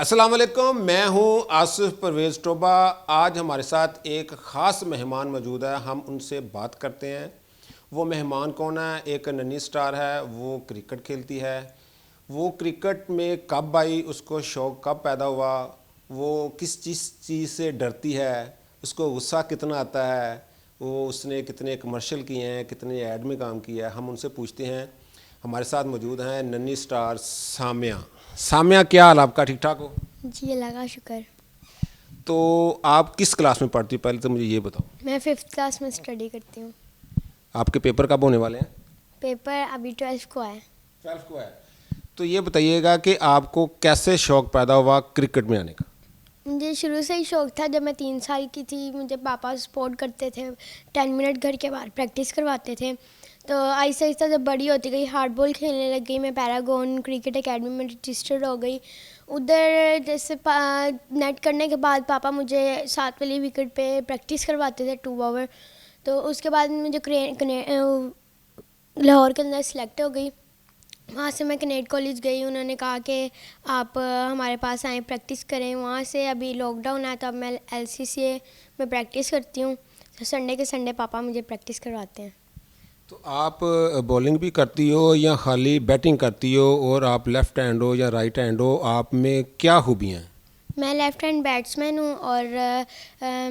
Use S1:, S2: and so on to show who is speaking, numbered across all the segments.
S1: अस्सलाम वालेकुम, मैं हूं आसिफ परवेज़ टोबा। आज हमारे साथ एक ख़ास मेहमान मौजूद है, हम उनसे बात करते हैं। वो मेहमान कौन है? एक नन्ही स्टार है, वो क्रिकेट खेलती है। वो क्रिकेट में कब आई, उसको शौक़ कब पैदा हुआ, वो किस चीज़ से डरती है, उसको गुस्सा कितना आता है, वो उसने कितने कमर्शियल किए हैं, कितने ऐड में काम किया है, हम उनसे पूछते हैं। हमारे साथ मौजूद हैं नन्ही स्टार सामिया। सामिया, क्या हाल आपका? ठीक ठाक हो?
S2: जी अल्लाह का शुक्र।
S1: तो आप किस क्लास में पढ़ती हो, पहले तो मुझे ये बताओ।
S2: मैं 5th क्लास में स्टडी करती हूँ।
S1: आपके पेपर कब होने वाले हैं?
S2: पेपर अभी 12th को है।
S1: 12 को है। तो ये बताइएगा कि आपको कैसे शौक़ पैदा हुआ क्रिकेट में आने का?
S2: मुझे शुरू से ही शौक़ था। जब मैं 3 साल की थी मुझे पापा सपोर्ट करते थे, 10 मिनट घर के बाहर प्रैक्टिस करवाते थे। तो आहिस्ता आहिस्ता जब बड़ी होती गई, हार्ड बॉल खेलने लग गई, मैं पैरागॉन क्रिकेट एकेडमी में रजिस्टर्ड हो गई। उधर जैसे नेट करने के बाद पापा मुझे 7 वाली विकेट पे प्रैक्टिस करवाते थे 2 आवर। तो उसके बाद मुझे लाहौर के अंदर सेलेक्ट हो गई। वहाँ से मैं कनेट कॉलेज गई। उन्होंने कहा कि आप हमारे पास आएँ, प्रैक्टिस करें। वहाँ से अभी लॉकडाउन है तो अब मैं LCCA में प्रैक्टिस करती हूँ। तो संडे के संडे पापा मुझे प्रैक्टिस करवाते हैं।
S1: तो आप बॉलिंग भी करती हो या खाली बैटिंग करती हो, और आप लेफ़्ट हैंड हो या राइट हैंड हो, आप में क्या खूबियाँ हैं?
S2: मैं लेफ़्ट हैंड बैट्समैन हूँ और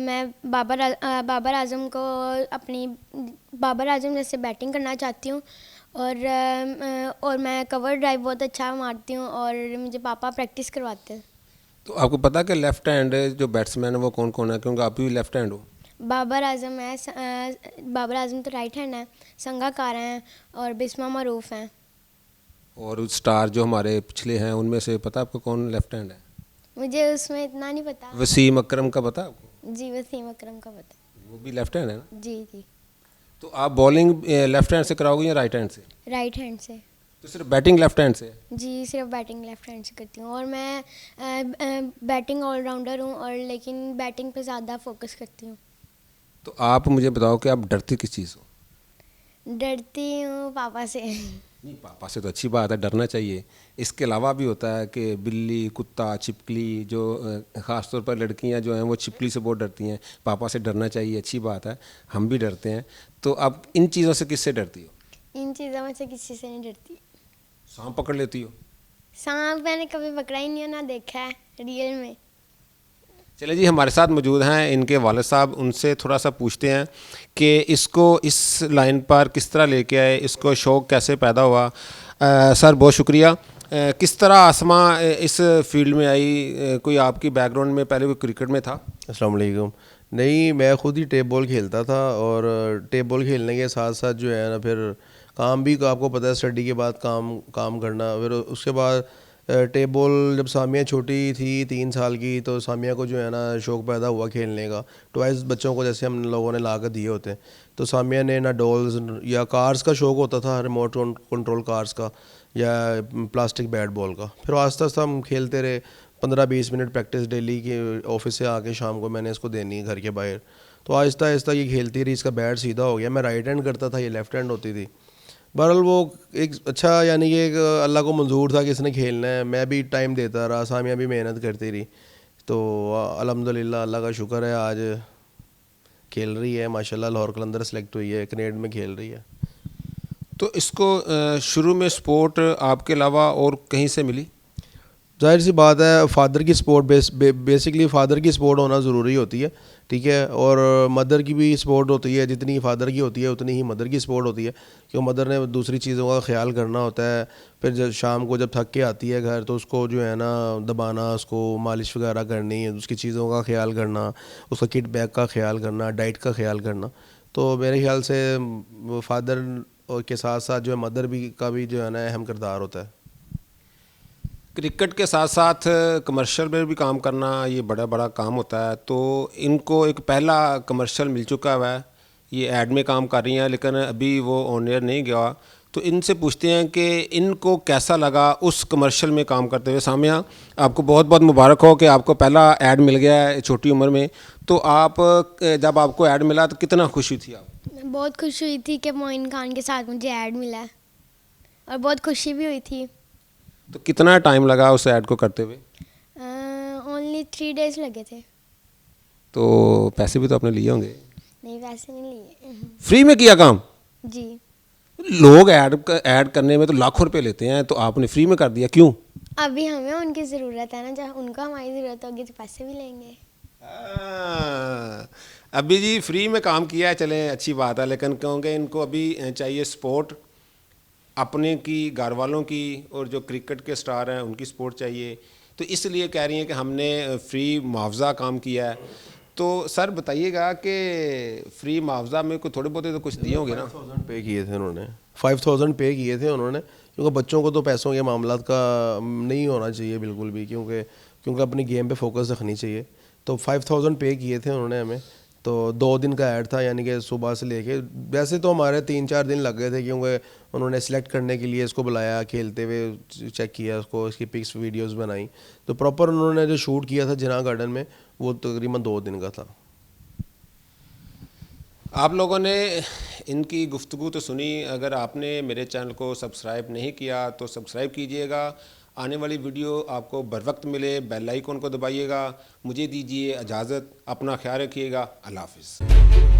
S2: मैं बाबर आज़म को अपनी बाबर आज़म जैसे बैटिंग करना चाहती हूँ। और मैं कवर ड्राइव बहुत अच्छा मारती हूँ और मुझे पापा प्रैक्टिस करवाते हैं।
S1: तो आपको पता है कि लेफ़्ट हैंड जो बैट्समैन है वो कौन कौन है, क्योंकि आप भी लेफ़्ट हैंड हो?
S2: बाबर आज़म है, बाबर आज़म तो राइट हैंड है, संगाकारा हैं और बिस्मा मरूफ हैं।
S1: और स्टार जो हमारे पिछले हैं उनमें से पता है आपको कौन लेफ़्ट हैंड है?
S2: मुझे उसमें इतना नहीं पता।
S1: वसीम अकरम का पता है आपको?
S2: जी वसीम अकरम का पता।
S1: वो भी लेफ़्ट हैंड है ना?
S2: जी जी।
S1: तो आप बॉलिंग लेफ़्ट हैंड से कराओगे या राइट हैंड से?
S2: राइट हैंड से।
S1: तो सिर्फ बैटिंग लेफ़्ट हैंड से?
S2: जी सिर्फ बैटिंग लेफ़्ट हैंड से करती हूँ। और मैं बैटिंग ऑलराउंडर हूँ, और लेकिन बैटिंग पे ज़्यादा फोकस करती हूँ।
S1: तो आप मुझे बताओ कि आप डरती किस चीज़ हो?
S2: डरती हूँ पापा से।
S1: नहीं, पापा से तो अच्छी बात है, डरना चाहिए। इसके अलावा भी होता है कि बिल्ली, कुत्ता, छिपकली, जो ख़ास तौर पर लड़कियां जो हैं वो छिपकली से बहुत डरती हैं। पापा से डरना चाहिए, अच्छी बात है, हम भी डरते हैं। तो अब इन चीज़ों से किससे डरती हो?
S2: इन चीज़ों में से किसी से नहीं डरती।
S1: सांप पकड़ लेती हो?
S2: सांप मैंने कभी पकड़ा ही नहीं है, ना देखा है रियल में।
S1: चले जी, हमारे साथ मौजूद हैं इनके वालिद साहब, उनसे थोड़ा सा पूछते हैं कि इसको इस लाइन पर किस तरह लेके आए, इसको शौक़ कैसे पैदा हुआ। सर बहुत शुक्रिया। किस तरह आसमा इस फील्ड में आई? कोई आपकी बैकग्राउंड में पहले कोई क्रिकेट में था?
S3: अस्सलाम वालेकुम। नहीं, मैं ख़ुद ही टेप बॉल खेलता था, और टेप बॉल खेलने के साथ साथ जो है ना, फिर काम भी, आपको पता है स्टडी के बाद काम काम करना। फिर उसके बाद टेप बॉल, जब सामिया छोटी थी 3 साल की, तो सामिया को जो है ना शौक़ पैदा हुआ खेलने का। टॉयज़ बच्चों को जैसे हम लोगों ने ला कर दिए होते हैं, तो सामिया ने ना डॉल्स या कार्स का शौक़ होता था, रिमोट कंट्रोल कार्स का, या प्लास्टिक बैट बॉल का। फिर आस्ता आस्ता हम खेलते रहे। 15-20 मिनट प्रैक्टिस डेली के, ऑफिस से आके शाम को मैंने इसको देनी है घर के बाहर। तो आहिस्ता आहिस्ता ये खेलती रही, इसका बैट सीधा हो गया। मैं राइट हैंड करता था, ये लेफ़्ट हैंड होती थी। बहरहाल वो एक अच्छा, यानी कि एक अल्लाह को मंजूर था कि इसने खेलना है। मैं भी टाइम देता रहा, सामिया भी मेहनत करती रही। तो अल्हम्दुलिल्लाह, अल्लाह का शुक्र है, आज खेल रही है माशाल्लाह। लाहौर कलंदर सेलेक्ट हुई है, कनेड में खेल रही है।
S1: तो इसको शुरू में सपोर्ट आपके अलावा और कहीं से मिली?
S3: जाहिर सी बात है, फ़ादर की सपोर्ट बेसिकली फ़ादर की सपोर्ट होना ज़रूरी होती है, ठीक है। और मदर की भी सपोर्ट होती है, जितनी फ़ादर की होती है उतनी ही मदर की सपोर्ट होती है, क्योंकि मदर ने दूसरी चीज़ों का ख्याल करना होता है। फिर जब शाम को जब थक के आती है घर, तो उसको जो है ना दबाना, उसको मालिश वगैरह करनी, उसकी चीज़ों का ख्याल करना, उसका किट बैग का ख्याल करना, डाइट का ख्याल करना। तो मेरे ख्याल से फ़ादर के साथ साथ जो है मदर भी का भी जो है ना अहम किरदार होता है।
S1: क्रिकेट के साथ साथ कमर्शियल में भी काम करना, ये बड़ा बड़ा काम होता है। तो इनको एक पहला कमर्शियल मिल चुका हुआ है, ये ऐड में काम कर रही हैं, लेकिन अभी वो ऑन एयर नहीं गया। तो इनसे पूछते हैं कि इनको कैसा लगा उस कमर्शियल में काम करते हुए। सामिया, आपको बहुत बहुत मुबारक हो कि आपको पहला ऐड मिल गया है छोटी उम्र में। तो आप जब आपको ऐड मिला तो कितना खुशी थी आप?
S2: बहुत खुश हुई थी कि मोइन खान के साथ मुझे ऐड मिला है, और बहुत खुशी भी हुई थी।
S1: तो कितना टाइम लगा उस ऐड को करते हुए?
S2: ओनली 3 डेज लगे थे।
S1: तो पैसे भी तो आपने लिए होंगे?
S2: नहीं, पैसे नहीं लिए।
S1: फ्री में किया काम?
S2: जी।
S1: लोग ऐड करने में तो लाखों रुपए लेते हैं, तो आपने फ्री में कर दिया, क्यों?
S2: अभी हमें उनकी ज़रूरत है ना, जब उनको हमारी ज़रूरत होगी तो पैसे भी लेंगे।
S1: अभी जी फ्री में काम किया है, चलें अच्छी बात है, लेकिन क्योंकि इनको अभी चाहिए सपोर्ट अपने की, घर वालों की, और जो क्रिकेट के स्टार हैं उनकी सपोर्ट चाहिए, तो इसलिए कह रही हैं कि हमने फ्री मुआवजा काम किया है। तो सर बताइएगा कि फ्री मुआवजा में कोई थोड़े बहुत तो कुछ दिए होंगे ना?
S3: 5,000 पे किए थे उन्होंने, 5,000 पे किए थे उन्होंने, क्योंकि बच्चों को तो पैसों के मामलात का नहीं होना चाहिए बिल्कुल भी, क्योंकि अपनी गेम पे फोकस रखनी चाहिए। तो 5,000 पे किए थे उन्होंने हमें। तो 2 दिन का ऐड था, यानी कि सुबह से लेके, वैसे तो हमारे 3-4 दिन लग गए थे, क्योंकि उन्होंने सेलेक्ट करने के लिए इसको बुलाया, खेलते हुए चेक किया उसको, इसकी पिक्स वीडियोस बनाई। तो प्रॉपर उन्होंने जो शूट किया था जिना गार्डन में, वो तकरीबन 2 दिन का था।
S1: आप लोगों ने इनकी गुफ्तगू तो सुनी, अगर आपने मेरे चैनल को सब्सक्राइब नहीं किया तो सब्सक्राइब कीजिएगा, आने वाली वीडियो आपको बर वक्त मिले, बेल आइकन को दबाइएगा। मुझे दीजिए इजाज़त, अपना ख्याल रखिएगा, अल्लाह हाफ़िज़।